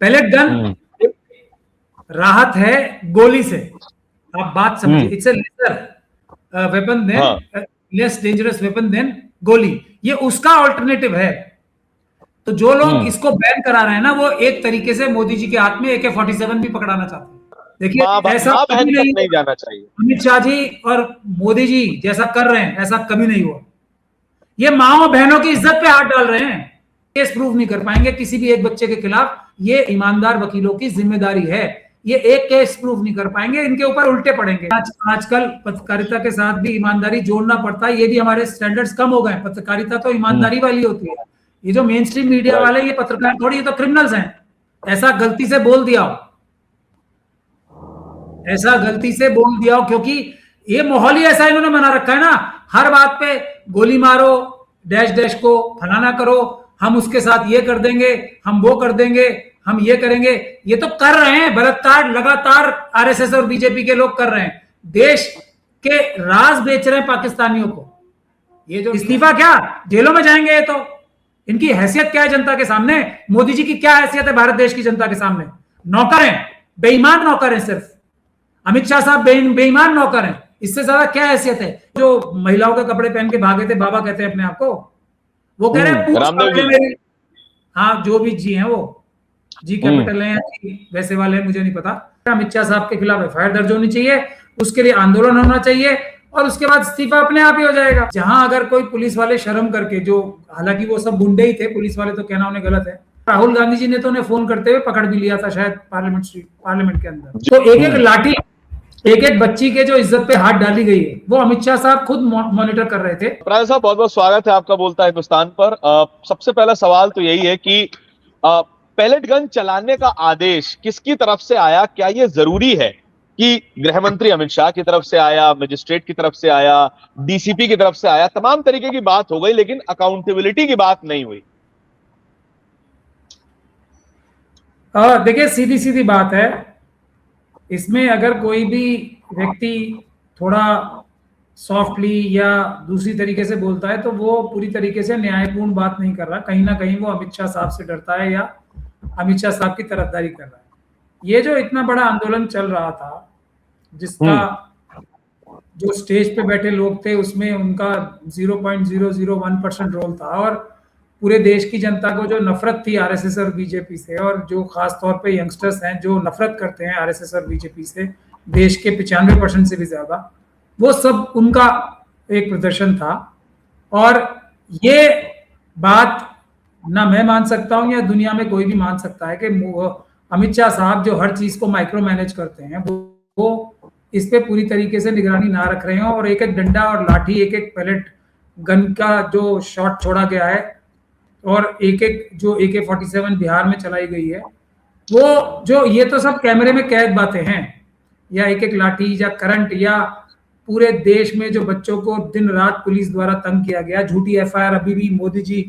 Palette gun राहत है गोली से। आप बात समझिए, it's a lesser weapon than, less dangerous weapon than गोली। ये उसका ऑल्टरनेटिव है। तो जो लोग इसको बैन करा रहे हैं ना, वो एक तरीके से मोदी जी के हाथ में AK-47 भी पकड़ाना चाहते हैं। देखिए, ऐसा कभी नहीं जाना चाहिए। अमित शाह जी और मोदी जी जैसा कर रहे हैं, ऐसा कभी नहीं हुआ। ये माओ बहनों की इज्जत पे हाथ डाल रहे हैं। केस प्रूव नहीं कर पाएंगे किसी भी एक बच्चे के खिलाफ। ये ईमानदार वकीलों की जिम्मेदारी है। ये एक केस प्रूव नहीं कर पाएंगे, इनके ऊपर उल्टे पड़ेंगे। आजकल पत्रकारिता के साथ भी ईमानदारी जोड़ना पड़ता है। ये भी हमारे स्टैंडर्ड्स कम हो गए। पत्रकारिता तो ईमानदारी वाली होती है। ये जो मेन स्ट्रीम मीडिया वाले, ये पत्रकार थोड़ी, ये तो क्रिमिनल्स हैं। ऐसा गलती से बोल दिया हो, ऐसा गलती से बोल दिया हो, क्योंकि ये माहौल ही ऐसा इन्होंने बना रखा है ना। हर बात पे गोली मारो, डैश डैश को फलाना करो, हम उसके साथ ये कर देंगे, हम वो कर देंगे, हम ये करेंगे। ये तो कर रहे हैं बलात्कार, लगातार आरएसएस और बीजेपी के लोग कर रहे हैं। देश के राज बेच रहे हैं पाकिस्तानियों को। ये जो इस्तीफा, क्या जेलों में जाएंगे? ये तो इनकी हैसियत क्या है जनता के सामने? मोदी जी की क्या हैसियत है भारत देश की जनता के सामने? नौकर हैं, बेईमान नौकर हैं। सिर्फ अमित शाह साहब बेईमान नौकर हैं। इससे ज्यादा क्या हैसियत है? जो महिलाओं के कपड़े पहन के भागे थे, बाबा कहते हैं अपने आप को, वो कह रहे हैं हाँ, जो भी जी हैं, वो जी कैपिटल है, वैसे वाले मुझे नहीं पता। अमित शाह साहब के खिलाफ FIR दर्ज होनी चाहिए, उसके लिए आंदोलन होना चाहिए, और उसके बाद इस्तीफा अपने आप ही हो जाएगा। जहां अगर कोई पुलिस वाले शर्म करके, जो हालांकि वो सब गुंडे ही थे, पुलिस वाले तो कहना उन्हें गलत है। राहुल गांधी जी ने तो उन्हें फोन करते हुए पकड़ भी लिया था शायद पार्लियामेंट के अंदर। तो एक एक लाठी, एक एक बच्ची के जो इज्जत पे हाथ डाली गई है, वो अमित शाह साहब खुद मॉनिटर कर रहे थे। प्राण साहब, बहुत बहुत स्वागत है आपका बोलता है हिंदुस्तान पर। सबसे पहला सवाल तो यही है कि पैलेट गन चलाने का आदेश किसकी तरफ से आया? क्या ये जरूरी है कि गृह मंत्री अमित शाह की तरफ से आया, मजिस्ट्रेट की तरफ से आया, DCP की तरफ से आया? तमाम तरीके की बात हो गई, लेकिन अकाउंटेबिलिटी की बात नहीं हुई। देखिए, सीधी सीधी बात है। इसमें अगर कोई भी व्यक्ति थोड़ा सॉफ्टली या दूसरी तरीके से बोलता है, तो वो पूरी तरीके से न्यायपूर्ण बात नहीं कर रहा। कहीं ना कहीं वो अमित शाह साहब से डरता है, या अमित शाह साहब की तरफदारी कर रहा है। ये जो इतना बड़ा आंदोलन चल रहा था, जिसका जो स्टेज पे बैठे लोग थे, उसमें उनका 0.001% रोल था, और पूरे देश की जनता को जो नफरत थी आरएसएस और बीजेपी से, और जो खास तौर पे यंगस्टर्स हैं जो नफरत करते हैं आरएसएस और बीजेपी से, देश के 95% से भी ज्यादा, वो सब उनका एक प्रदर्शन था। और ये बात ना मैं मान सकता हूं, या दुनिया में कोई भी मान सकता है, कि अमित शाह साहब जो हर चीज को माइक्रो मैनेज करते हैं, वो इस पे पूरी तरीके से निगरानी ना रख रहे हो, और एक एक डंडा और लाठी, एक एक पैलेट गन का जो शॉट छोड़ा गया है, और एक एक जो AK-47 बिहार में चलाई गई है, वो जो, ये तो सब कैमरे में कैद बातें हैं, या एक एक लाठी या करंट, या पूरे देश में जो बच्चों को दिन रात पुलिस द्वारा तंग किया गया, झूठी FIR अभी भी मोदी जी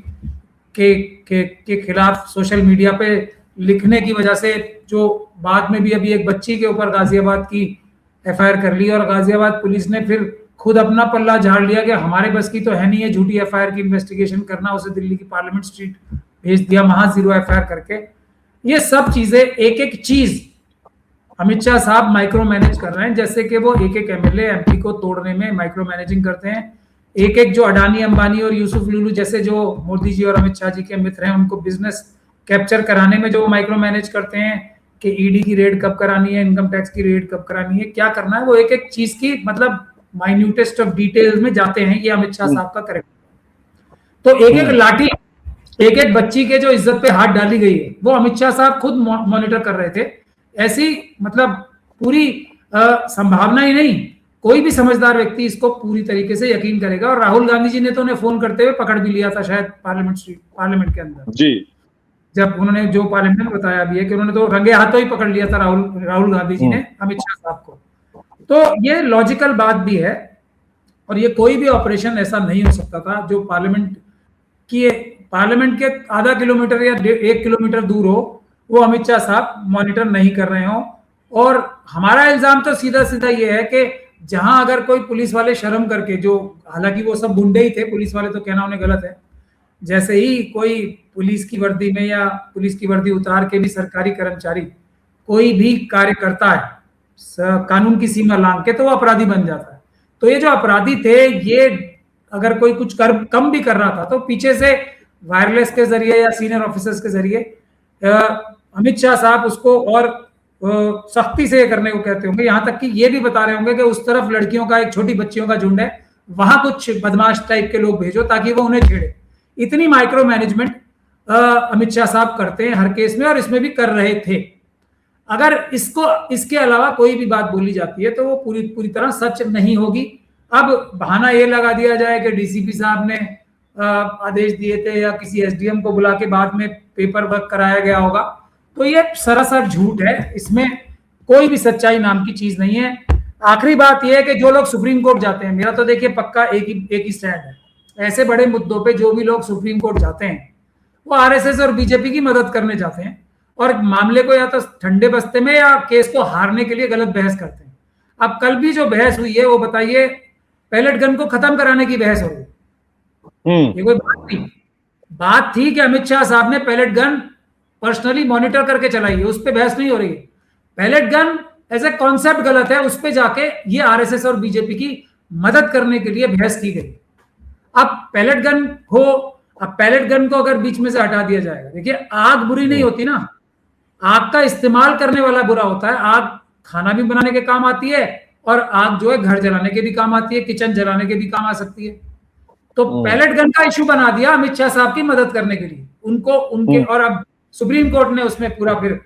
के खिलाफ सोशल मीडिया पे लिखने की वजह से, जो बाद में भी अभी एक बच्ची के ऊपर गाजियाबाद की FIR कर ली, और गाजियाबाद पुलिस ने फिर खुद अपना पल्ला झाड़ लिया कि हमारे बस की तो है नहीं है झूठी FIR की इन्वेस्टिगेशन करना। उसे दिल्ली की पार्लियामेंट स्ट्रीट भेज दिया, वहां 0 FIR करके। ये सब चीजें, एक एक चीज अमित शाह साहब माइक्रो मैनेज कर रहे हैं, जैसे कि वो एक एक MLA MP को तोड़ने में माइक्रो मैनेजिंग करते हैं। एक एक जो अडानी अंबानी और यूसुफ लुलू जैसे जो मोदी जी और अमित शाह जी के मित्र हैं, उनको बिजनेस कैप्चर कराने में जो माइक्रो मैनेज करते हैं, कि ED की रेड कब करानी है, इनकम टैक्स की रेड कब करानी है, क्या करना है, वो एक एक चीज की मतलब माइन्यूटेस्ट ऑफ डिटेल्स में जाते हैं। ये अमित शाह साहब का करेक्ट। तो एक एक लाठी, एक एक बच्ची के जो इज्जत पे हाथ डाली गई है, वो अमित शाह साहब खुद मॉनिटर कर रहे थे। ऐसी मतलब पूरी संभावना ही नहीं, कोई भी समझदार व्यक्ति इसको पूरी तरीके से यकीन करेगा। और राहुल गांधी जी ने तो उन्हें फोन करते हुए पकड़ भी लिया था शायद पार्लियामेंट के अंदर जी, जब उन्होंने, जो पार्लियामेंट में बताया भी है कि उन्होंने तो रंगे हाथों ही पकड़ लिया था राहुल गांधी जी ने अमित शाह साहब को। तो ये लॉजिकल बात भी है, और ये कोई भी ऑपरेशन ऐसा नहीं हो सकता था जो पार्लियामेंट के आधा किलोमीटर या 1 किलोमीटर दूर हो, वो अमित शाह साहब मॉनिटर नहीं कर रहे हो। और हमारा इल्जाम तो सीधा सीधा ये है कि जहां अगर कोई पुलिस वाले शर्म करके, जो हालांकि वो सब गुंडे ही थे, पुलिस वाले तो कहना उन्हें गलत है, जैसे ही कोई पुलिस की वर्दी में या पुलिस की वर्दी उतार के भी सरकारी कर्मचारी कोई भी कार्य करता है कानून की सीमा लांघ के, तो वो अपराधी बन जाता है। तो ये जो अपराधी थे, ये अगर कोई कुछ कम भी कर रहा था तो पीछे से वायरलेस के जरिए या सीनियर ऑफिसर्स के जरिए अमित शाह साहब उसको और सख्ती से करने को कहते होंगे। यहां तक कि ये भी बता रहे होंगे कि उस तरफ लड़कियों का एक छोटी बच्चियों का झुंड है, वहां कुछ बदमाश टाइप के लोग भेजो ताकि वो उन्हें छेड़े। इतनी माइक्रो मैनेजमेंट अमित शाह साहब करते हैं हर केस में, और इसमें भी कर रहे थे। अगर इसके अलावा कोई भी बात बोली जाती है तो वो पूरी तरह सच नहीं होगी। अब बहाना ये लगा दिया जाए कि डीसीपी साहब ने आदेश दिए थे या किसी एसडीएम को बुला के बाद में पेपर वर्क कराया गया होगा, तो ये सरासर झूठ है। इसमें कोई भी सच्चाई नाम की चीज नहीं है। आखिरी बात यह है कि जो लोग सुप्रीम कोर्ट जाते हैं, मेरा तो देखिए पक्का एक ही स्टैंड है, ऐसे बड़े मुद्दों पे जो भी लोग सुप्रीम कोर्ट जाते हैं वो आरएसएस और बीजेपी की मदद करने जाते हैं, और मामले को या तो ठंडे बस्ते में या केस को हारने के लिए गलत बहस करते हैं। अब कल भी जो बहस हुई है वो बताइए, पैलेट गन को खत्म कराने की बहस हो रही, ये कोई बात थी कि अमित शाह साहब ने पैलेट गन पर्सनली मॉनिटर करके चलाई है, उस पर बहस नहीं हो रही है। Pellet gun as a concept गलत है, उस पर जाके ये आरएसएस और बीजेपी की मदद करने के लिए बहस की गई। अब पैलेट गन हो, अब पैलेट गन को अगर बीच में से हटा दिया जाएगा, देखिए आग बुरी नहीं होती ना, आग का इस्तेमाल करने वाला बुरा होता है। आग खाना भी बनाने के काम आती है, और आग जो है घर जलाने के भी काम आती है, किचन जलाने के भी काम आ सकती है। तो पैलेट गन का इश्यू बना दिया अमित शाह साहब की मदद करने के लिए उनको उनके, और अब सुप्रीम कोर्ट ने उसमें पूरा फिर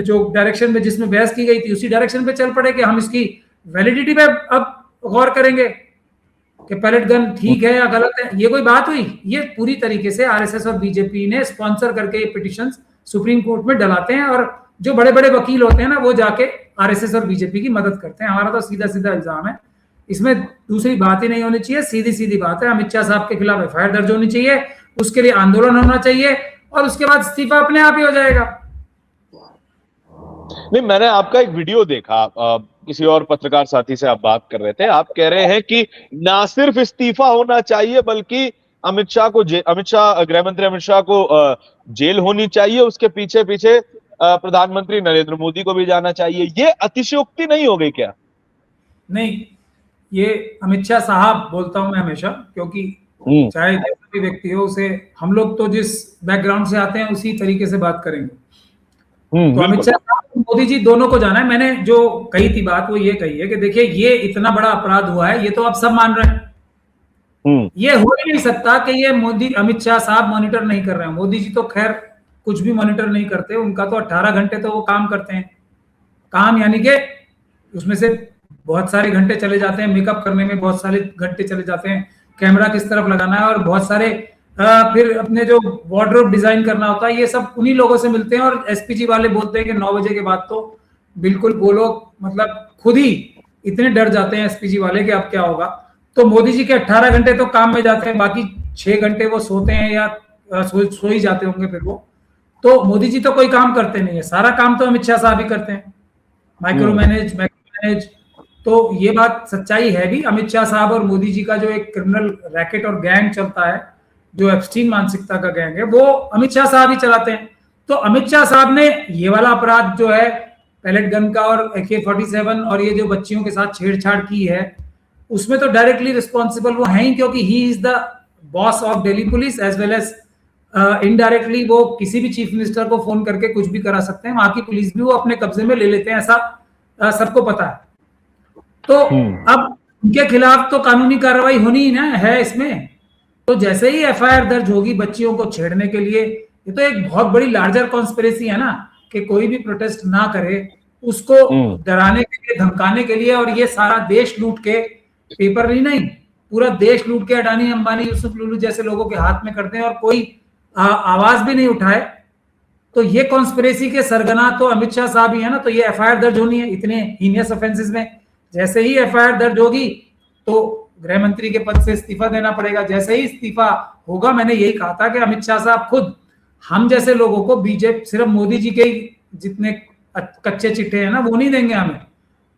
जो डायरेक्शन में जिसमें बहस की गई थी उसी डायरेक्शन पे चल पड़े कि हम इसकी वैलिडिटी पे अब गौर करेंगे कि पैलेट गन ठीक है या गलत है। ये कोई बात हुई? ये पूरी तरीके से आरएसएस और बीजेपी ने स्पॉन्सर करके ये पिटिशंस सुप्रीम कोर्ट में डलाते हैं, और जो बड़े बड़े वकील होते हैं ना वो जाके आरएसएस और बीजेपी की मदद करते हैं। हमारा तो सीधा सीधा इल्जाम है, इसमें दूसरी बात ही नहीं होनी चाहिए। सीधी सीधी बात है, अमित शाह साहब के खिलाफ एफआईआर दर्ज होनी चाहिए, उसके लिए आंदोलन होना चाहिए, और उसके बाद इस्तीफा अपने आप ही हो जाएगा। नहीं, मैंने आपका एक वीडियो देखा, किसी और पत्रकार साथी से आप बात कर रहे थे, आप कह रहे हैं कि ना सिर्फ इस्तीफा होना चाहिए बल्कि गृह मंत्री अमित शाह को जेल होनी चाहिए, उसके पीछे पीछे प्रधानमंत्री नरेंद्र मोदी को भी जाना चाहिए। ये अतिशयोक्ति नहीं हो गई क्या? नहीं, ये अमित शाह साहब बोलता हूं मैं हमेशा, क्योंकि चाहे जैसा भी व्यक्ति हो, उसे हम लोग तो जिस बैकग्राउंड से आते हैं उसी तरीके से बात करेंगे। तो अमित शाह साहब मोदी जी दोनों को जाना है। मैंने जो कही थी बात वो ये कही है कि देखिए ये इतना बड़ा अपराध हुआ है, ये तो आप सब मान रहे हैं, ये हो ही नहीं सकता कि ये मोदी अमित शाह साहब मॉनिटर नहीं कर रहे हैं। मोदी जी तो खैर कुछ भी मॉनिटर नहीं करते, उनका तो 18 घंटे तो वो काम करते हैं, काम यानी कि उसमें से बहुत सारे घंटे चले जाते हैं मेकअप करने में, बहुत सारे घंटे चले जाते हैं कैमरा किस तरफ लगाना है, और बहुत सारे फिर अपने जो वार्डरोब डिजाइन करना होता है, ये सब उन्हीं लोगों से मिलते हैं। और एसपीजी वाले बोलते हैं कि 9 बजे के बाद तो बिल्कुल वो लोग मतलब खुद ही इतने डर जाते हैं एसपीजी वाले कि अब क्या होगा। तो मोदी जी के 18 घंटे तो काम में जाते हैं, बाकी 6 घंटे वो सोते हैं या सो ही जाते होंगे फिर वो। तो मोदी जी तो कोई काम करते नहीं है, सारा काम तो अमित शाह साहब ही करते हैं, माइक्रो मैनेज। तो ये बात सच्चाई है भी, अमित शाह साहब और मोदी जी का जो एक क्रिमिनल रैकेट और गैंग चलता है, जो एप्स्टीन मानसिकता का गैंग है, वो अमित शाह साहब ही चलाते हैं। तो अमित शाह साहब ने ये वाला अपराध जो है पैलेट गन का और AK-47 और ये जो बच्चियों के साथ छेड़छाड़ की है, उसमें तो डायरेक्टली रिस्पॉन्सिबल वो हैं ही, क्योंकि he is the boss of Delhi police as well as indirectly वो किसी भी चीफ मिनिस्टर को फोन करके कुछ भी करा सकते हैं, वहां की पुलिस भी वो अपने कब्जे में ले लेते हैं, ऐसा सबको पता है। तो अब उनके खिलाफ तो कानूनी कार्रवाई होनी ही ना है इसमें। तो जैसे ही एफआईआर दर्ज होगी बच्चियों को छेड़ने के लिए, ये तो एक बहुत बड़ी लार्जर कॉन्स्पिरेसी है ना, कि कोई भी प्रोटेस्ट ना करे, उसको डराने के लिए, धमकाने के लिए, और ये सारा देश लूट के, पेपर ही नहीं पूरा देश लूट के अडानी अंबानी यूसुफ लुलू जैसे लोगों के हाथ में करते हैं और कोई आवाज भी नहीं उठाए। तो ये कॉन्स्पिरेसी के सरगना तो अमित शाह साहब ही है ना। तो ये एफआईआर दर्ज होनी है इतने हीनियस ऑफेंसेस में। जैसे ही एफआईआर दर्ज होगी तो गृह मंत्री के पद से इस्तीफा देना पड़ेगा। जैसे ही इस्तीफा होगा, मैंने यही कहा था कि अमित शाह साहब खुद हम जैसे लोगों को बीजेपी, सिर्फ मोदी जी के जितने कच्चे चिट्ठे हैं ना वो नहीं देंगे हमें,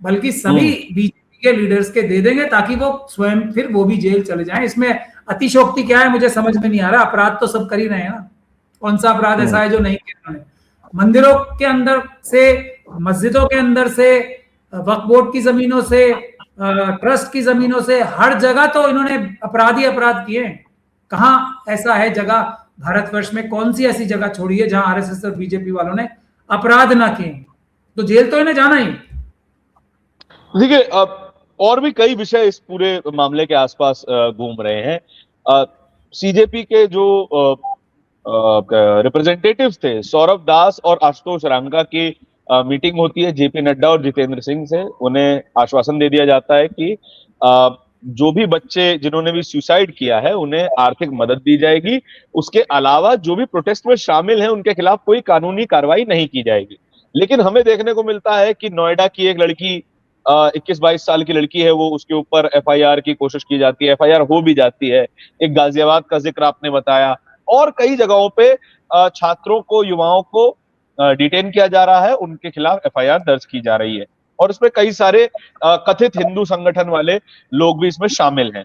बल्कि सभी बीजेपी के लीडर्स के दे देंगे, ताकि वो स्वयं फिर वो भी जेल चले जाएं। इसमें अतिशोक्ति क्या है मुझे समझ में नहीं आ रहा। अपराध तो सब कर ही रहे हैं ना, कौन सा अपराध ऐसा है जो नहीं किया उन्होंने। मंदिरों के अंदर से, मस्जिदों के अंदर से, वक्फ बोर्ड की जमीनों से, ट्रस्ट की जमीनों से, हर जगह तो इन्होंने अपराध ही अपराध किए। कहाँ ऐसा है जगह भारतवर्ष में, कौन सी ऐसी जगह छोड़ी है जहां आरएसएस और बीजेपी वालों ने अपराध ना किए? तो जेल तो इन्हें जाना ही। देखिए, और भी कई विषय इस पूरे मामले के आसपास घूम रहे हैं। सीजेपी के जो रिप्रेजेंटेटिव्स थे, सौरभ दास और आशुतोष रांगा की मीटिंग होती है जेपी नड्डा और जितेंद्र सिंह से। उन्हें आश्वासन दे दिया जाता है कि जो भी बच्चे जिन्होंने भी सुसाइड किया है उन्हें आर्थिक मदद दी जाएगी। उसके अलावा जो भी प्रोटेस्ट में शामिल हैं उनके खिलाफ कोई कानूनी कार्रवाई नहीं की जाएगी। लेकिन हमें देखने को मिलता है कि नोएडा की एक लड़की, 21-22 साल की लड़की है, वो उसके ऊपर एफआईआर की कोशिश की जाती है, एफआईआर हो भी जाती है। एक गाजियाबाद का जिक्र आपने बताया, और कई जगहों पे छात्रों को, युवाओं को डिटेन किया जा रहा है, उनके खिलाफ एफआईआर दर्ज की जा रही है, और इसमें कई सारे कथित हिंदू संगठन वाले लोग भी इसमें शामिल हैं।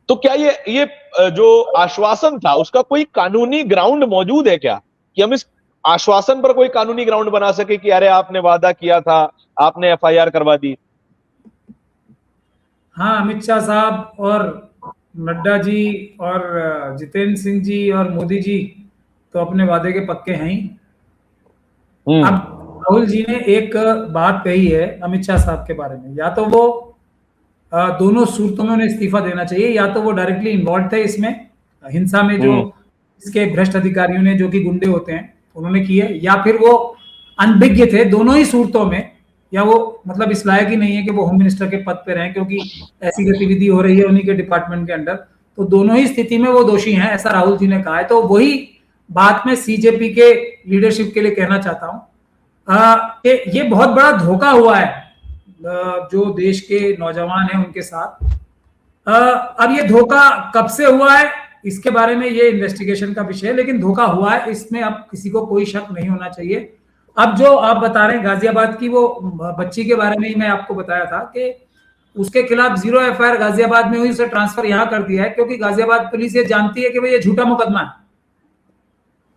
तो क्या ये जो आश्वासन था उसका कोई कानूनी ग्राउंड मौजूद है क्या, कि हम इस आश्वासन पर कोई कानूनी ग्राउंड बना सके कि अरे आपने वादा किया था, आपने एफआईआर करवा दी? हाँ, अमित शाह साहब और नड्डा जी और जितेंद्र सिंह जी और मोदी जी तो अपने वादे के पक्के हैं ही। अब राहुल जी ने एक बात कही है अमित शाह साहब के बारे में, या तो वो दोनों सूरतों में उन्हें इस्तीफा देना चाहिए, या तो वो डायरेक्टली इन्वॉल्व थे इसमें, हिंसा में जो इसके भ्रष्ट अधिकारियों ने, जो कि गुंडे होते हैं, उन्होंने की है, या फिर वो अनभिज्ञ थे। दोनों ही सूरतों में, या वो मतलब इस लायक ही नहीं है कि वो होम मिनिस्टर के पद पे रहें, क्योंकि ऐसी गतिविधि हो रही है उन्हीं के डिपार्टमेंट के अंडर। तो दोनों ही स्थिति में वो दोषी हैं, ऐसा राहुल जी ने कहा है। तो वही बात मैं सीजेपी के लीडरशिप के लिए कहना चाहता हूं कि ये बहुत बड़ा धोखा हुआ है जो देश के नौजवान हैं उनके साथ। अब ये धोखा कब से हुआ है इसके बारे में ये इन्वेस्टिगेशन का विषय है, लेकिन धोखा हुआ है, इसमें अब किसी को कोई शक नहीं होना चाहिए। अब जो आप बता रहे हैं गाजियाबाद की वो बच्ची के बारे में ही मैं आपको बताया था कि उसके खिलाफ 0 एफआईआर गाजियाबाद में हुई, उसे ट्रांसफर यहां कर दिया है, क्योंकि गाजियाबाद पुलिस ये जानती है कि भाई ये झूठा मुकदमा है,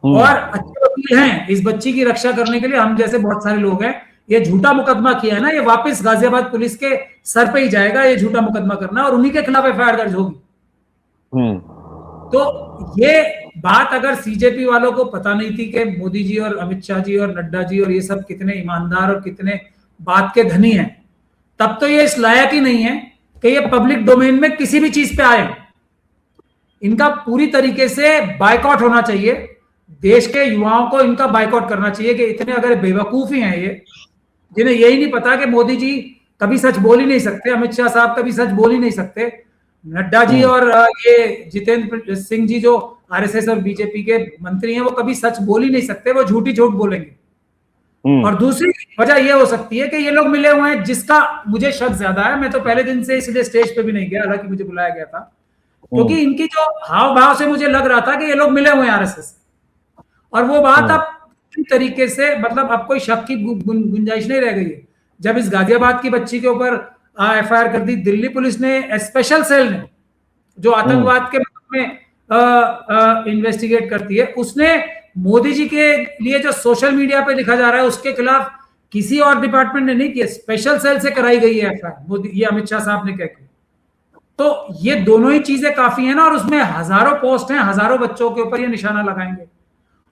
और अच्छे वकील हैं इस बच्ची की रक्षा करने के लिए, हम जैसे बहुत सारे लोग हैं। ये झूठा मुकदमा किया है ना, ये वापस गाजियाबाद पुलिस के सर पे ही जाएगा, ये झूठा मुकदमा करना, और उन्हीं के खिलाफ एफआईआर दर्ज होगी। तो ये बात अगर सीजेपी वालों को पता नहीं थी कि मोदी जी और अमित शाह जी और नड्डा जी और ये सब कितने ईमानदार और कितने बात के धनी हैं, तब तो ये इस लायक ही नहीं है कि ये पब्लिक डोमेन में किसी भी चीज पे आए। इनका पूरी तरीके से बायकॉट होना चाहिए, देश के युवाओं को इनका बायकॉट करना चाहिए कि इतने अगर बेवकूफ ही हैं ये, जिन्हें यही नहीं पता कि मोदी जी कभी सच बोल ही नहीं सकते, अमित शाह साहब कभी सच बोल ही नहीं सकते, नड्डा जी और ये जितेंद्र सिंह जी जो आरएसएस और बीजेपी के मंत्री हैं वो कभी सच बोल ही नहीं सकते, वो झूठी झूठ बोलेंगे। और दूसरी वजह ये हो सकती है कि ये लोग मिले हुए हैं, जिसका मुझे शक ज्यादा है। मैं तो पहले दिन से इसलिए स्टेज पे भी नहीं गया, हालांकि मुझे बुलाया गया था, क्योंकि इनकी जो हाव भाव से मुझे लग रहा था कि ये लोग मिले हुए हैं आरएसएस। और वो बात अब तरीके से, मतलब अब कोई शक की गुंजाइश नहीं रह गई है। जब इस गाजियाबाद की बच्ची के ऊपर एफआईआर कर दी दिल्ली पुलिस ने, स्पेशल सेल ने जो आतंकवाद के में इन्वेस्टिगेट करती है, उसने मोदी जी के लिए जो सोशल मीडिया पे लिखा जा रहा है उसके खिलाफ किसी और डिपार्टमेंट ने नहीं किया, स्पेशल सेल से कराई गई है एफआईआर, मोदी, ये अमित शाह साहब ने कह के। तो ये दोनों ही चीजें काफी है ना, और उसमें हजारों पोस्ट हैं, हजारों बच्चों के ऊपर ये निशाना लगाएंगे,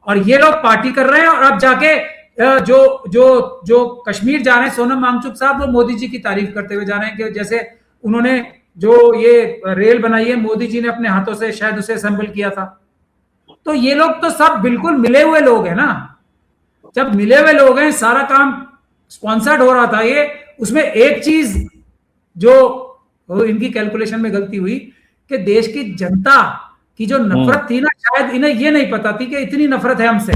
और ये लोग पार्टी कर रहे हैं। और अब जाके जो जो जो कश्मीर जा रहे हैं, सोनम वांगचुक साहब, वो मोदी जी की तारीफ करते हुए जा रहे हैं कि जैसे उन्होंने जो ये रेल बनाई है मोदी जी ने अपने हाथों से शायद उसे असेंबल किया था। तो ये लोग तो सब बिल्कुल मिले हुए लोग हैं ना। जब मिले हुए लोग हैं, सारा काम स्पॉन्सर्ड हो रहा था ये, उसमें एक चीज जो इनकी कैलकुलेशन में गलती हुई कि देश की जनता की जो नफरत थी ना, शायद इन्हें ये नहीं पता थी कि इतनी नफरत है हमसे।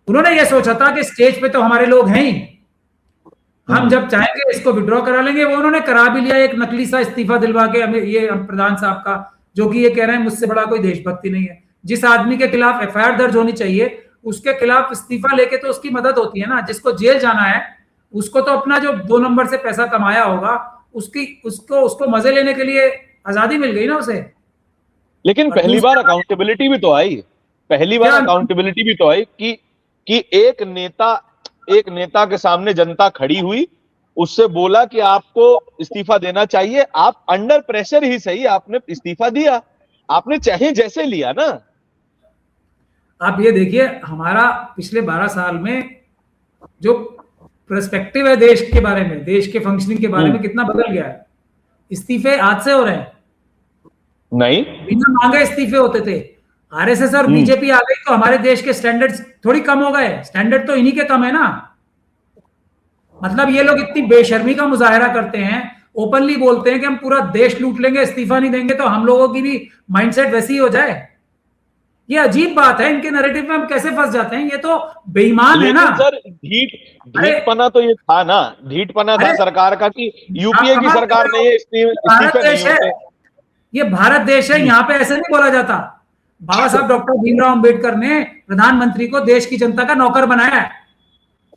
उन्होंने ये सोचा था कि स्टेज पे तो हमारे लोग हैं ही, हम जब चाहेंगे इसको विड्रॉ करा लेंगे। वो उन्होंने करा भी लिया, एक नकली सा इस्तीफा दिलवा के हमें, ये प्रधान साहब का, जो कि ये कह रहे हैं मुझसे बड़ा कोई देशभक्ति नहीं है। जिस आदमी के खिलाफ एफआईआर दर्ज होनी चाहिए उसके खिलाफ इस्तीफा लेके तो उसकी मदद होती है ना। जिसको जेल जाना है उसको तो अपना जो 2 नंबर से पैसा कमाया होगा उसको मजे लेने के लिए आजादी मिल गई ना उसे। लेकिन और पहली बार दूसरा, अकाउंटेबिलिटी भी तो आई, पहली बार क्या अकाउंटेबिलिटी भी तो आई कि एक नेता के सामने जनता खड़ी हुई, उससे बोला कि आपको इस्तीफा देना चाहिए, आप अंडर प्रेशर ही सही, आपने इस्तीफा दिया, आपने चाहे जैसे लिया ना। आप ये देखिए, हमारा पिछले 12 साल में जो पर्सपेक्टिव है देश के बारे में, देश के फंक्शनिंग के बारे में, कितना बदल गया है। इस्तीफे आज से हो रहे हैं, नहीं। बिना मांगे इस्तीफे होते थे। आरएसएस और बीजेपी आ गई तो हमारे देश के स्टैंडर्ड्स थोड़ी कम हो गए, स्टैंडर्ड तो इन्हीं के कम है ना। मतलब ये लोग इतनी बेशर्मी का मुजाहरा करते हैं, ओपनली बोलते हैं कि हम पूरा देश लूट लेंगे, इस्तीफा नहीं देंगे तो हम लोगों की भी माइंडसेट वैसी हो जाए। ये अजीब बात है, इनके नैरेटिव में हम कैसे फंस जाते हैं, ये तो बेईमान है ना। सर ढीठपना तो ये था ना, ढीठपना था सरकार का कि यूपीए की सरकार ने ये इस्तीफे नहीं होते। ये भारत देश है, यहाँ पे ऐसे नहीं बोला जाता। बाबा साहब डॉक्टर भीमराव अंबेडकर ने प्रधानमंत्री को देश की जनता का नौकर बनाया है।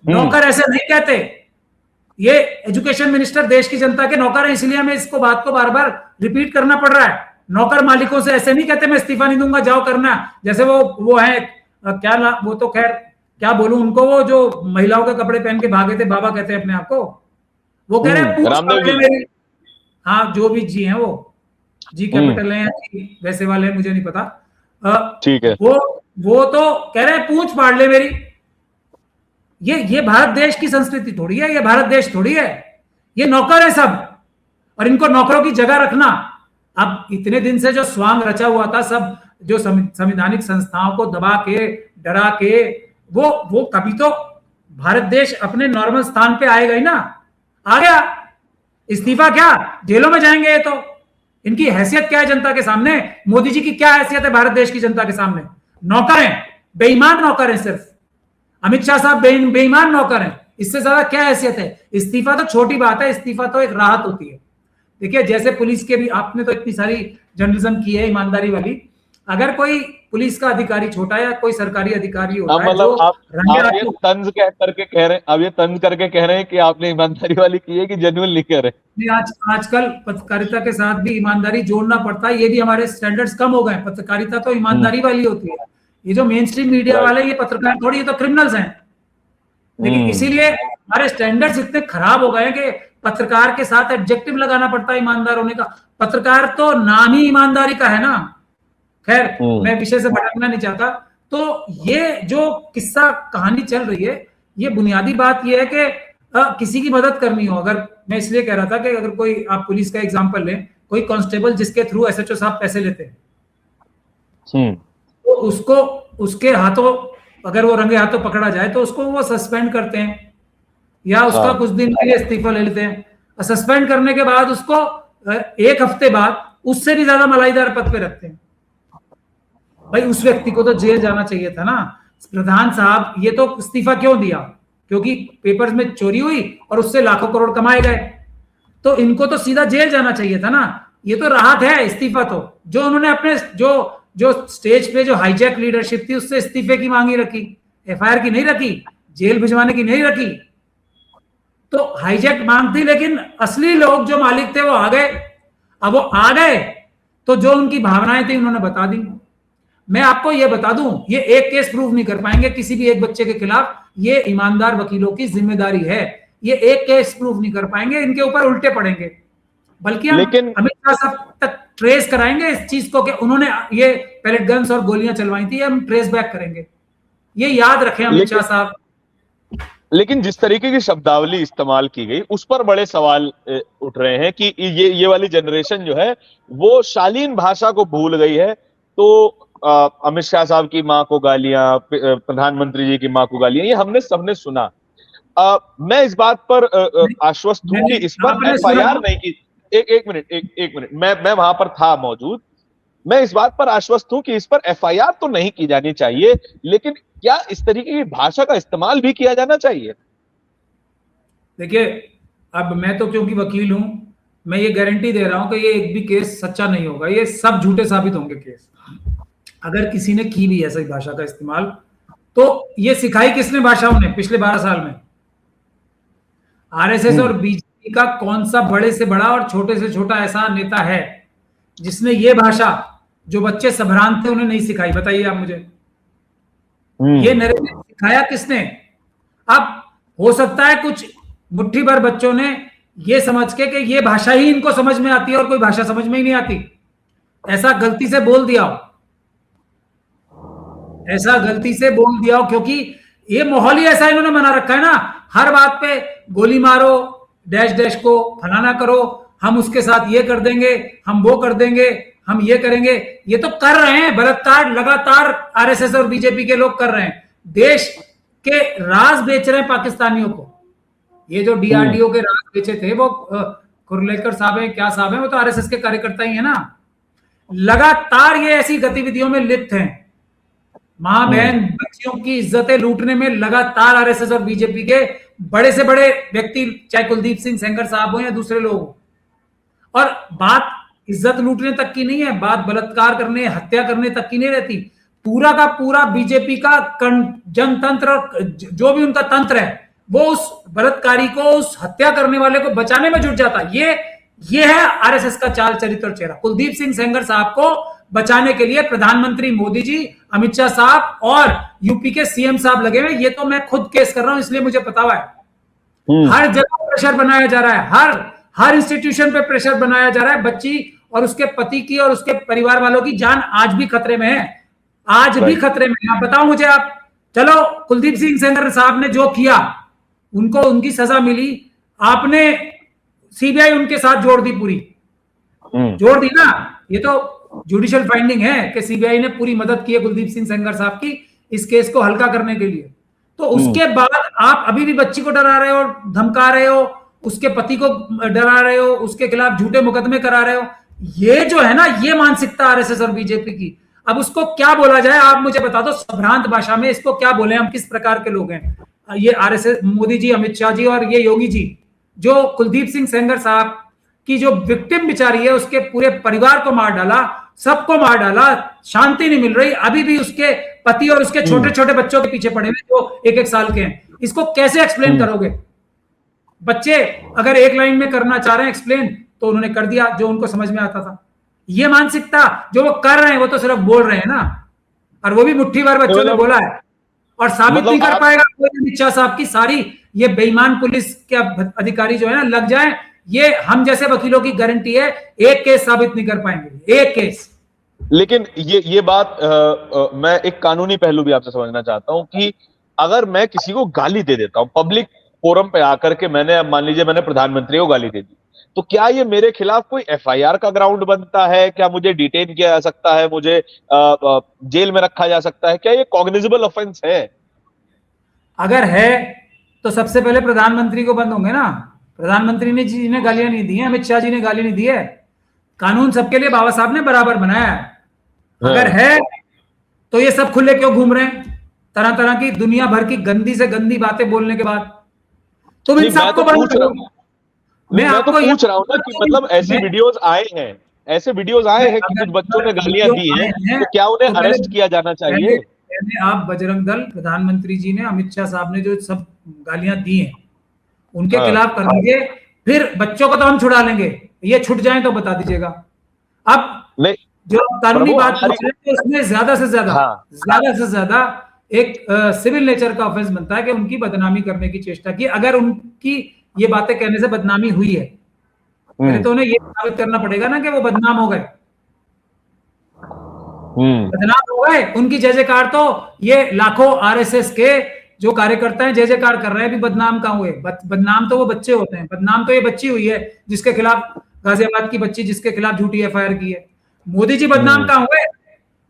नौकर ऐसे नहीं कहते, ये एजुकेशन मिनिस्टर देश की जनता के नौकर है, इसलिए हमें इसको बात को बार बार रिपीट करना पड़ रहा है। नौकर मालिकों से ऐसे नहीं कहते मैं इस्तीफा नहीं दूंगा, जाओ करना। जैसे वो है क्या ना, वो तो खैर क्या बोलूं उनको, वो जो महिलाओं के कपड़े पहन के भागे थे, बाबा कहते हैं अपने आप को, वो कह रहे हैं पूछ रामदेव जी। मेरी। हाँ, जो भी जी हैं, वो जी कैपिटल है वैसे वाले हैं, मुझे नहीं पता। ठीक है। वो तो कह रहे हैं पूछ फाड़ ले मेरी। ये भारत देश की संस्कृति थोड़ी है, ये भारत देश थोड़ी है। ये नौकर है सब, और इनको नौकरों की जगह रखना। अब इतने दिन से जो स्वांग रचा हुआ था, सब जो संवैधानिक संस्थाओं को दबा के, डरा के, वो कभी तो भारत देश अपने नॉर्मल स्थान पे आएगा ही ना। आ गया, इस्तीफा क्या, जेलों में जाएंगे। ये तो इनकी हैसियत क्या है जनता के सामने, मोदी जी की क्या हैसियत है भारत देश की जनता के सामने। नौकर हैं, बेईमान नौकर हैं। सिर्फ अमित शाह साहब बेईमान नौकर हैं, इससे ज्यादा क्या हैसियत है। इस्तीफा तो छोटी बात है, इस्तीफा तो एक राहत होती है। देखिए, जैसे पुलिस के भी, आपने तो इतनी सारी जर्नलिज्म की है ईमानदारी वाली। अगर कोई पुलिस का अधिकारी छोटा या कोई सरकारी अधिकारी होता है, मतलब जो आप ये तंज करके कह रहे हैं, अब ये तंज करके कह रहे हैं कि आपने ईमानदारी वाली की है कि जेन्युइन नहीं कह रहे। आजकल पत्रकारिता के साथ भी ईमानदारी जोड़ना पड़ता है। ये भी हमारे स्टैंडर्ड्स कम हो गए। पत्रकारिता तो ईमानदारी वाली होती है। ये जो मेन स्ट्रीम मीडिया वाले, ये पत्रकार थोड़ी, ये तो क्रिमिनल्स हैं। लेकिन इसीलिए हमारे स्टैंडर्ड्स इतने खराब हो गए हैं कि पत्रकार के साथ एडजेक्टिव लगाना पड़ता है ईमानदार होने का। पत्रकार तो नाम ही ईमानदारी का है ना। खैर, मैं विषय से भटकना नहीं चाहता। तो ये जो किस्सा कहानी चल रही है, ये बुनियादी बात ये है कि किसी की मदद करनी हो, अगर मैं इसलिए कह रहा था कि अगर कोई, आप पुलिस का एग्जांपल लें, कोई कांस्टेबल जिसके थ्रू एसएचओ साहब पैसे लेते हैं, तो उसको, उसके हाथों अगर वो रंगे हाथों पकड़ा जाए तो उसको वो सस्पेंड करते हैं, या उसका कुछ दिन के लिए इस्तीफा ले लेते हैं। और सस्पेंड करने के बाद उसको 1 हफ्ते बाद उससे भी ज्यादा मलाईदार पद पे रखते हैं। भाई, उस व्यक्ति को तो जेल जाना चाहिए था ना। प्रधान साहब, ये तो इस्तीफा क्यों दिया? क्योंकि पेपर्स में चोरी हुई और उससे लाखों करोड़ कमाए गए। तो इनको तो सीधा जेल जाना चाहिए था ना। ये तो राहत है इस्तीफा तो, जो उन्होंने अपने जो स्टेज पे जो हाईजैक लीडरशिप थी, उससे इस्तीफे की मांगी रखी, एफआईआर की नहीं रखी, जेल भिजवाने की नहीं रखी। तो हाईजैक मांग थी, लेकिन असली लोग जो मालिक थे वो आ गए। अब वो आ गए तो जो उनकी भावनाएं थी उन्होंने बता दी। मैं आपको ये बता दूं, ये एक केस प्रूव नहीं कर पाएंगे किसी भी एक बच्चे के खिलाफ। ये ईमानदार वकीलों की जिम्मेदारी है। ये एक केस प्रूव नहीं कर पाएंगे, इनके ऊपर उल्टे पड़ेंगे। बल्कि हम अमित शाह साहब तक ट्रेस कराएंगे इस चीज को कि उन्होंने ये पैलेट गन्स और गोलियां चलवाई थी, हम ट्रेस बैक करेंगे। ये याद रखें अमित शाह साहब। लेकिन जिस तरीके की शब्दावली इस्तेमाल की गई, उस पर बड़े सवाल उठ रहे हैं कि ये वाली जनरेशन जो है वो शालीन भाषा को भूल गई है। तो अमित शाह साहब की मां को गालियां, प्रधानमंत्री जी की मां को गालियां, ये हमने सबने सुना। मैं इस बात पर आश्वस्त हूं कि इस पर एफआईआर नहीं की। एक मिनट, मैं वहां पर था मौजूद। मैं इस बात पर आश्वस्त हूं कि इस पर एफआईआर तो नहीं की जानी चाहिए, लेकिन क्या इस तरीके की भाषा का इस्तेमाल भी किया जाना चाहिए? देखिए, अब मैं तो क्योंकि वकील हूं, मैं ये गारंटी दे रहा हूं कि ये एक भी केस सच्चा नहीं होगा। ये सब झूठे साबित होंगे केस। अगर किसी ने की भी ऐसी भाषा का इस्तेमाल, तो ये सिखाई किसने भाषा उन्हें पिछले 12 साल में? आरएसएस और बीजेपी का कौन सा बड़े से बड़ा और छोटे से छोटा ऐसा नेता है जिसने ये भाषा जो बच्चे संभ्रांत थे उन्हें नहीं सिखाई? बताइए आप मुझे, ये नरेटिव सिखाया किसने? अब हो सकता है कुछ मुट्ठी भर बच्चों ने ये समझ के कि ये भाषा ही इनको समझ में आती है और कोई भाषा समझ में ही नहीं आती, ऐसा गलती से बोल दिया हो, ऐसा गलती से बोल दिया हो, क्योंकि ये माहौल ही ऐसा इन्होंने बना रखा है ना, हर बात पे गोली मारो, डैश डैश को फलाना करो, हम उसके साथ ये कर देंगे, हम वो कर देंगे, हम ये करेंगे। ये तो कर रहे हैं बलात्कार, लगातार आरएसएस और बीजेपी के लोग कर रहे हैं, देश के राज बेच रहे हैं पाकिस्तानियों को। ये जो डीआरडीओ के राज बेचे थे वो कुरलेकर साहब है, क्या साहब है, वो तो आरएसएस के कार्यकर्ता ही है ना। लगातार ये ऐसी गतिविधियों में लिप्त हैं, मां बहन बच्चियों की इज्जतें लूटने में लगातार आरएसएस और बीजेपी के बड़े से बड़े व्यक्ति, चाहे कुलदीप सिंह सेंगर साहब हो या दूसरे लोग। और बात इज्जत लूटने तक की नहीं है, बात बलात्कार करने, हत्या करने तक की नहीं रहती। पूरा का पूरा बीजेपी का जनतंत्र, जो भी उनका तंत्र है, वो उस बलात्कारी को, उस हत्या करने वाले को बचाने में जुट जाता है। ये है आरएसएस का चाल चरित्र और चेहरा। कुलदीप सिंह सेंगर साहब को बचाने के लिए प्रधानमंत्री मोदी जी, अमित शाह साहब और यूपी के सीएम साहब लगे हुए। ये तो मैं खुद केस कर रहा हूं, इसलिए मुझे पता हुआ है। हर जगह प्रेशर बनाया जा रहा है, हर इंस्टीट्यूशन पे प्रेशर बनाया जा रहा है। बच्ची और उसके पति की और उसके परिवार वालों की जान आज भी खतरे में है, आज भी खतरे में है। आप बताओ मुझे, आप चलो कुलदीप सिंह सेंगर साहब ने जो किया, उनको उनकी सजा मिली, आपने सीबीआई उनके साथ जोड़ दी, पूरी जोड़ दी ना। ये तो जुडिशियल फाइंडिंग है कि सीबीआई ने पूरी मदद की है कुलदीप सिंह सेंगर साहब की इस केस को हल्का करने के लिए। तो उसके बाद आप अभी भी बच्ची को डरा रहे हो, धमका रहे हो, उसके पति को डरा रहे हो, उसके खिलाफ झूठे मुकदमे करा रहे हो। ये जो है ना, ये मानसिकता आरएसएस और बीजेपी की। अब उसको क्या बोला जाए, आप मुझे बता दो संभ्रांत भाषा में, इसको क्या बोले हम, किस प्रकार के लोग हैं ये आरएसएस, मोदी जी, अमित शाह जी और ये योगी जी, जो कुलदीप सिंह सेंगर साहब की जो विक्टिम बिचारी है, उसके पूरे परिवार को मार डाला, सबको मार डाला, शांति नहीं मिल रही, अभी भी उसके पति और उसके छोटे छोटे बच्चों के पीछे पड़े हुए जो 1-1 साल के हैं। इसको कैसे एक्सप्लेन करोगे? बच्चे अगर एक लाइन में करना चाह रहे हैं एक्सप्लेन, तो उन्होंने कर दिया जो उनको समझ में आता था। ये मानसिकता जो वो कर रहे हैं, वो तो सिर्फ बोल रहे हैं ना, और वो भी मुट्ठी भर बच्चों ने बोला है, और साबित नहीं कर पाएगा कोई। अमित शाह साहब की सारी ये बेईमान पुलिस के अधिकारी जो है ना, लग जाए, ये हम जैसे वकीलों की गारंटी है, एक केस साबित नहीं कर पाएंगे, एक केस। लेकिन ये बात मैं एक कानूनी पहलू भी आपसे समझना चाहता हूं कि अगर मैं किसी को गाली दे देता हूं पब्लिक फोरम पे आकर के, मैंने मान लीजिए मैंने प्रधानमंत्री को गाली दे दी, तो क्या ये मेरे खिलाफ कोई एफआईआर का ग्राउंड बनता है? क्या मुझे डिटेन किया जा सकता है? मुझे जेल में रखा जा सकता है? क्या ये कॉग्निजेबल ऑफेंस है? अगर है तो सबसे पहले प्रधानमंत्री को बंद होंगे ना। प्रधानमंत्री जी ने गालियां नहीं दी है, अमित शाह जी ने गाली नहीं दी है। कानून सबके लिए बाबा साहब ने बराबर बनाया है। अगर है तो ये सब खुले क्यों घूम रहे हैं, तरह तरह की दुनिया भर की गंदी से गंदी बातें बोलने के बाद? तुम इन सबको बंद करो। मैं आपको पूछ रहा हूं ना कि मतलब ऐसे वीडियोस आए हैं, ऐसे वीडियोस आए हैं कि कुछ बच्चों ने गालियां दी हैं, तो क्या उन्हें अरेस्ट किया जाना चाहिए? आप बजरंग दल, प्रधानमंत्री जी ने, अमित शाह साहब ने जो सब गालियां दी हैं, उनके खिलाफ कर दीजिए, फिर बच्चों को तो हम छुड़ा लेंगे, ये छुट जाए तो बता दीजिएगा। अब जो कानूनी बात पूछ रहे हैं, उसमें ज्यादा से ज्यादा एक सिविल नेचर का ऑफेंस बनता है कि उनकी बदनामी करने की चेष्टा की। अगर उनकी ये बातें कहने से बदनामी हुई है, तो उन्हें ये साबित करना पड़ेगा ना कि वो बदनाम हो गए। बदनाम हो गए, उनकी जय जयकार तो ये लाखों आरएसएस के जो कार्यकर्ता हैं जय जयकार कर रहे हैं, भी बदनाम कहां हुए? बदनाम तो वो बच्चे होते हैं, बदनाम तो ये बच्ची हुई है जिसके खिलाफ, गाजियाबाद की बच्ची जिसके खिलाफ झूठी एफआईआर की है। मोदी जी बदनाम कहां हुए?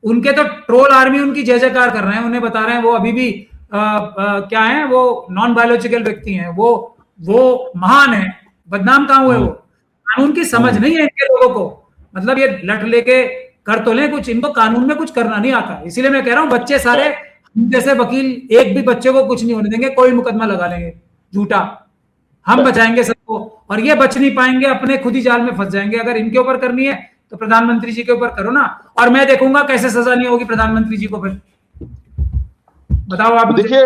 उनके तो ट्रोल आर्मी उनकी जय जयकार कर रहे हैं, उन्हें बता रहे हैं वो अभी भी क्या है, वो नॉन बायोलॉजिकल व्यक्ति हैं, वो महान है। बदनाम कहां हुए? वो कानून की समझ नहीं है इनके लोगों को। मतलब ये लट लेके कर तो लें कुछ, इनको कानून में कुछ करना नहीं आता। इसीलिए मैं कह रहा हूं बच्चे सारे, हम जैसे वकील एक भी बच्चे को कुछ नहीं होने देंगे, कोई मुकदमा लगा लेंगे झूठा, हम बचाएंगे सबको, और ये बच नहीं पाएंगे, अपने खुद ही जाल में फंस जाएंगे। अगर इनके ऊपर करनी है तो प्रधानमंत्री जी के ऊपर करो ना, और मैं देखूंगा कैसे सजा नहीं होगी प्रधानमंत्री जी को। फिर बताओ आप। देखिए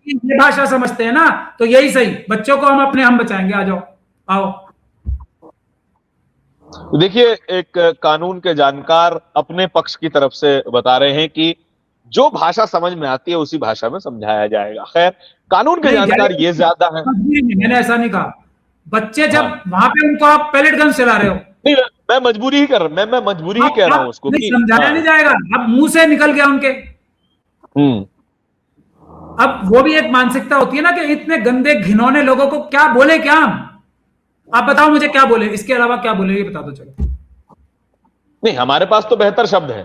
ये भाषा समझते हैं ना, तो यही सही, बच्चों को हम अपने हम बचाएंगे। आ जाओ, आओ। देखिए, एक कानून के जानकार अपने पक्ष की तरफ से बता रहे हैं कि जो भाषा समझ में आती है उसी भाषा में समझाया जाएगा। खैर, कानून के नहीं जानकार ये ज्यादा है। मैंने ऐसा नहीं कहा। बच्चे जब हाँ, वहां पे उनको आप पैलेट गन चला रहे हो, नहीं, मैं मजबूरी ही कर मैं मजबूरी ही कह रहा हूं उसको नहीं कि समझाया नहीं जाएगा। अब मुंह से निकल गया उनके। हम्म अब वो भी एक मानसिकता होती है ना कि इतने गंदे घिनौने लोगों को क्या बोले, क्या आप बताओ मुझे, क्या बोले, इसके अलावा क्या बोले, ये बता दो चलो। नहीं, हमारे पास तो बेहतर शब्द है,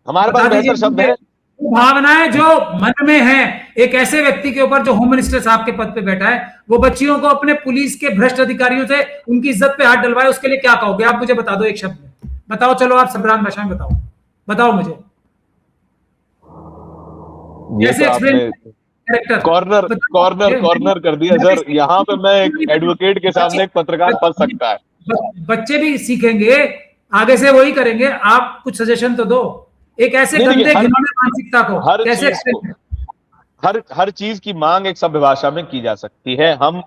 हमारे पास बता दीजिए बेहतर शब्द है। वो भावनाएं जो मन में है एक ऐसे व्यक्ति के ऊपर जो होम मिनिस्टर साहब के पद पे बैठा है, वो बच्चियों को अपने पुलिस के भ्रष्ट अधिकारियों से उनकी इज्जत पे हाथ डलवाए, उसके लिए क्या कहोगे आप? मुझे बता दो एक शब्द में बताओ। चलो आप सबरान भाषा में बताओ, बताओ मुझे ये कैसे तो एक्सप्लेन आपने कॉर्नर कर दिया सर। यहाँ पे मैं एक एडवोकेट के सामने एक पत्रकार फंस सकता है। बच्चे भी सीखेंगे, आगे से वही करेंगे। आप कुछ सजेशन तो दो, एक ऐसे गंदे घिनौने मानसिकता को हर कैसे चीज को, हर चीज की मांग एक सभ्य भाषा में की जा सकती है। हम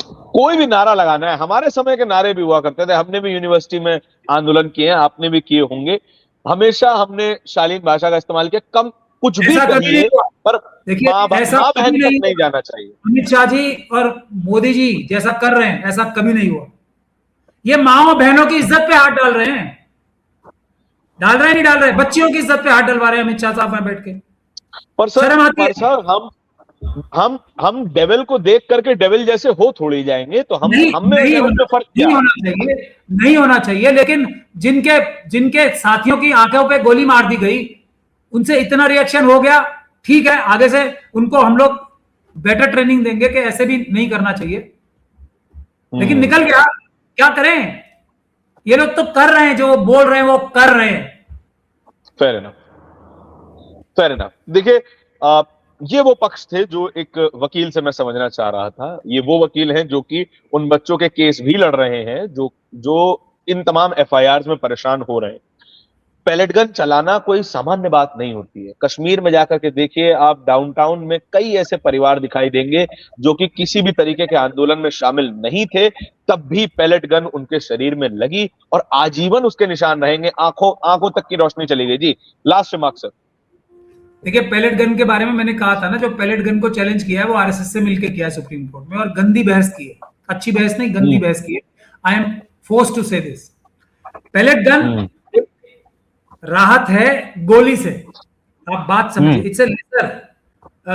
कोई भी नारा लगाना है, हमारे समय के नारे भी हुआ करते थे, हमने भी यूनिवर्सिटी में आंदोलन किए हैं, आपने भी किए होंगे। हमेशा हमने शालीन भाषा का इस्तेमाल किया। कम कुछ भी कहिए, पर देखिए माँ बहन तक नहीं जाना चाहिए। अमित शाह जी और मोदी जी जैसा कर रहे हैं ऐसा कभी नहीं हुआ। ये माओ बहनों की इज्जत पे हाथ डाल रहे हैं, डाल रहे हैं नहीं डाल रहे, बच्चियों की इज्जत पे हाथ डलवा रहे हैं अमित शाह साहब वहां बैठ के। पर सर हम डेविल को देख करके डेविल जैसे हो थोड़ी जाएंगे, तो हम हमें डेविल में फर्क क्या? नहीं होना चाहिए। लेकिन जिनके साथियों की आंखों पे गोली मार दी गई, उनसे इतना रिएक्शन हो गया, ठीक है, आगे से उनको हम लोग बेटर ट्रेनिंग देंगे कि ऐसे भी नहीं करना चाहिए। लेकिन निकल गया, क्या करें? ये लोग तो कर रहे हैं, जो बोल रहे हैं वो कर रहे हैं। Fair enough. देखिए, ये वो पक्ष थे जो एक वकील से मैं समझना चाह रहा था। ये वो वकील हैं जो कि उन बच्चों के केस भी लड़ रहे हैं जो इन तमाम एफआईआर में परेशान हो रहे हैं। पैलेट गन चलाना कोई सामान्य बात नहीं होती है। कश्मीर में जाकर के देखिए आप, डाउनटाउन में कई ऐसे परिवार दिखाई देंगे जो कि किसी भी तरीके के आंदोलन में शामिल नहीं थे, तब भी पैलेट गन उनके शरीर में लगी और आजीवन उसके निशान रहेंगे। आंखों तक की रोशनी चली गई। जी, लास्ट रिमार्क सर। देखिए, पैलेट गन के बारे में मैंने कहा था ना, जो पैलेट गन को चैलेंज किया है वो आरएसएस से मिलकर किया है सुप्रीम कोर्ट में, और गंदी बहस की है। अच्छी बहस नहीं, गंदी बहस की है। I am forced to say this. Pellet gun राहत है गोली से, आप बात समझिए। It's a lesser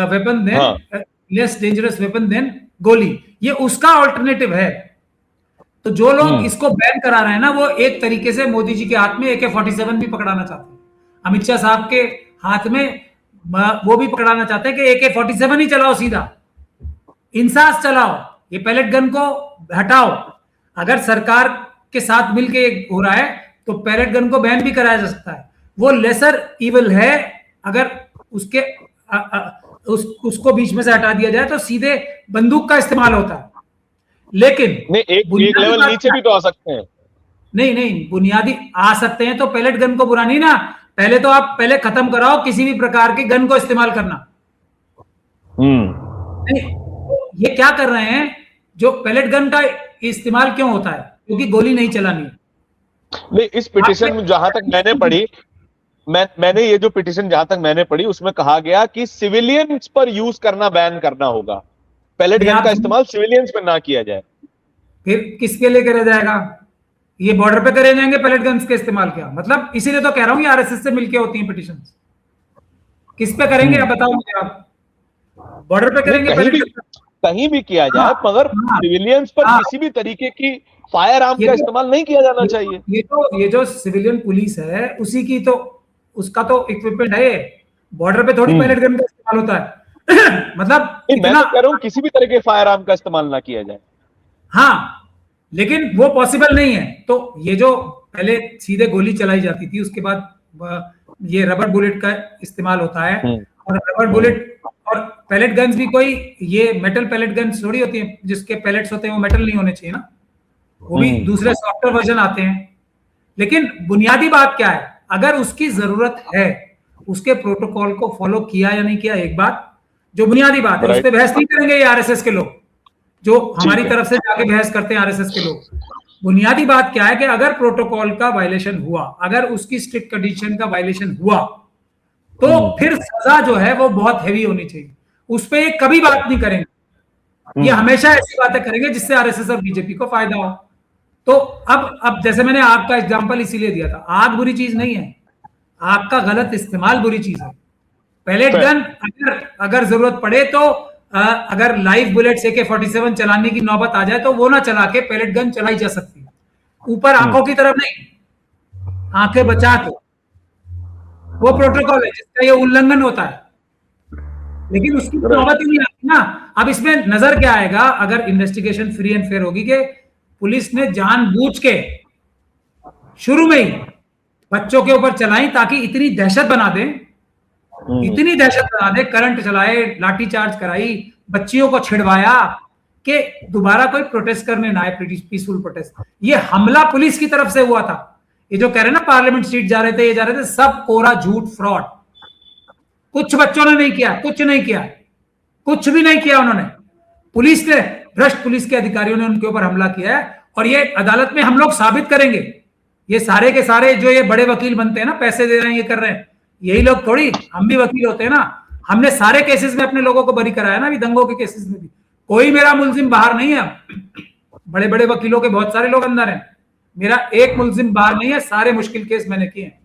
weapon than, less dangerous weapon than गोली। ये उसका ऑल्टरनेटिव है। तो जो लोग इसको बैन करा रहे हैं ना, वो एक तरीके से मोदी जी के हाथ में AK-47 भी पकड़ाना चाहते हैं, अमित शाह साहब के हाथ में वो भी पकड़ाना चाहते हैं कि AK-47 ही चलाओ, सीधा इंसास चलाओ, ये पैलेट गन को हटाओ। अगर सरकार के साथ मिलके हो रहा है तो पैलेट गन को बैन भी कराया जा सकता है। वो लेसर इविल है। अगर उसको बीच में से हटा दिया जाए तो सीधे बंदूक का इस्तेमाल होता है। लेकिन नहीं, एक लेवल नीचे भी तो आ सकते हैं। नहीं, बुनियादी आ सकते हैं तो पैलेट गन को बुरा नहीं ना। पहले तो आप खत्म कराओ किसी भी प्रकार के गन को इस्तेमाल करना। नहीं, ये क्या कर रहे हैं? जो पैलेट गन का इस्तेमाल क्यों होता है? क्योंकि गोली नहीं चलानी है। नहीं, इस पिटीशन में जहां तक मैंने पढ़ी, मैंने ये जो पिटीशन जहां तक मैंने पढ़ी उसमें कहा गया कि सिविलियंस पर यूज करना बैन करना होगा। पैलेट गन का इस्तेमाल सिविलियंस पर ना किया जाए। फिर किसके लिए करा जाएगा? ये बॉर्डर पे करे जाएंगे पैलेट गन्स के इस्तेमाल? क्या मतलब? इसीलिए तो कह रहा हूं ये आरएसएस से मिलके होती हैं पिटीशन। किस पे करेंगे आप बताओ मुझे। आप बॉर्डर पे करेंगे? कहीं भी किया जाए, मगर सिविलियंस पर किसी भी तरीके की फायर आर्म का इस्तेमाल नहीं किया जाना चाहिए। ये जो सिविलियन पुलिस है उसी की तो, उसका तो इक्विपमेंट है। बॉर्डर पे थोड़ी पैलेट गन का इस्तेमाल होता है। मतलब मैं तो कह रहा हूं किसी भी तरह के फायर आर्म का इस्तेमाल ना किया जाए। हाँ, लेकिन वो पॉसिबल नहीं है। तो ये जो पहले सीधे गोली चलाई जाती थी, उसके बाद ये रबर बुलेट का इस्तेमाल होता है। और रबर बुलेट और पैलेट गन्स भी कोई ये मेटल पैलेट गन्स थोड़ी होती है, जिसके पैलेट्स होते हैं वो मेटल नहीं होने चाहिए ना, वो भी दूसरे सॉफ्टवेयर वर्जन आते हैं। लेकिन बुनियादी बात क्या है? अगर उसकी जरूरत है, उसके प्रोटोकॉल को फॉलो किया या नहीं किया, एक बात जो बुनियादी बात है, उस पर बहस नहीं करेंगे ये आरएसएस के लोग, जो हमारी तरफ से जाके बहस करते हैं आरएसएस के लोग। बुनियादी बात क्या है कि अगर प्रोटोकॉल का वायलेशन हुआ, अगर उसकी स्ट्रिक्ट कंडीशन का वायलेशन हुआ, तो फिर सजा जो है वो बहुत हैवी होनी चाहिए। उस पर ये कभी बात नहीं करेंगे, ये हमेशा ऐसी बातें करेंगे जिससे आरएसएस और बीजेपी को फायदा हो। तो अब जैसे मैंने आग का एग्जांपल इसीलिए दिया था, आग बुरी चीज नहीं है, आग का गलत इस्तेमाल बुरी चीज है। पैलेट गन अगर जरूरत पड़े तो अगर लाइव बुलेट AK-47 चलाने की नौबत आ जाए तो वो ना चला के पैलेट गन चलाई जा सकती है, ऊपर आंखों की तरफ नहीं, आंखें बचा के। वो प्रोटोकॉल है जिसका ये उल्लंघन होता है, लेकिन उसकी नौबत ही नहीं आती ना। अब इसमें नजर क्या आएगा अगर इन्वेस्टिगेशन फ्री एंड फेयर होगी कि पुलिस ने जानबूझ के शुरू में ही बच्चों के ऊपर चलाई ताकि इतनी दहशत बना दे, इतनी दहशत बना दे, करंट चलाए, लाठीचार्ज कराई, बच्चियों को छिड़वाया कि दोबारा कोई प्रोटेस्ट करने ना आए, पीसफुल प्रोटेस्ट। ये हमला पुलिस की तरफ से हुआ था। ये जो कह रहे हैं ना पार्लियामेंट स्ट्रीट जा रहे थे, ये जा रहे थे, सब कोरा झूठ, फ्रॉड। कुछ बच्चों ने नहीं किया, कुछ नहीं किया, कुछ भी नहीं किया उन्होंने। पुलिस ने, भ्रष्ट पुलिस के अधिकारियों ने उनके ऊपर हमला किया है, और ये अदालत में हम लोग साबित करेंगे। ये सारे के सारे जो ये बड़े वकील बनते हैं ना, पैसे दे रहे हैं, ये कर रहे हैं, यही लोग थोड़ी, हम भी वकील होते हैं ना। हमने सारे केसेस में अपने लोगों को बरी कराया ना, अभी दंगों के केसेस में भी कोई मेरा मुलजिम बाहर नहीं है। बड़े बड़े वकीलों के बहुत सारे लोग अंदर हैं, मेरा एक मुलजिम बाहर नहीं है, सारे मुश्किल केस मैंने किए हैं।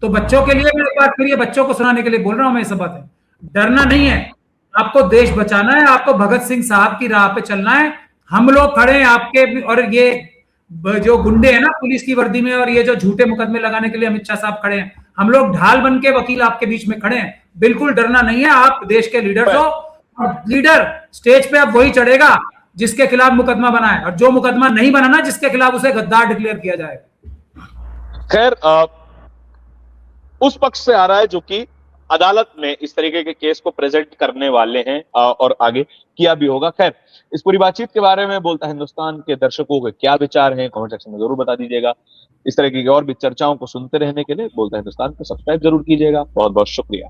तो बच्चों के लिए मैंने बात करी है, बच्चों को सुनाने के लिए बोल रहा हूं मैं ये सब बातें। डरना नहीं है, आपको देश बचाना है, आपको भगत सिंह साहब की राह पे चलना है। हम लोग खड़े हैं आपके, और ये जो गुंडे हैं ना पुलिस की वर्दी में, और ये जो झूठे मुकदमे लगाने के लिए अमित शाह साहब खड़े हैं, हम लोग ढाल बन के वकील आपके बीच में खड़े हैं। बिल्कुल डरना नहीं है, आप देश के लीडर हो, और लीडर स्टेज पे अब वही चढ़ेगा जिसके खिलाफ मुकदमा बना है, और जो मुकदमा नहीं बना ना जिसके खिलाफ, उसे गद्दार डिक्लेयर किया जाएगा। खैर, उस पक्ष से आ रहा है जो कि अदालत में इस तरीके के केस को प्रेजेंट करने वाले हैं, और आगे किया भी होगा। खैर, इस पूरी बातचीत के बारे में बोलता हिंदुस्तान के दर्शकों के क्या विचार हैं, कमेंट सेक्शन में जरूर बता दीजिएगा। इस तरह की और भी चर्चाओं को सुनते रहने के लिए बोलता हिंदुस्तान को सब्सक्राइब जरूर कीजिएगा। बहुत बहुत शुक्रिया।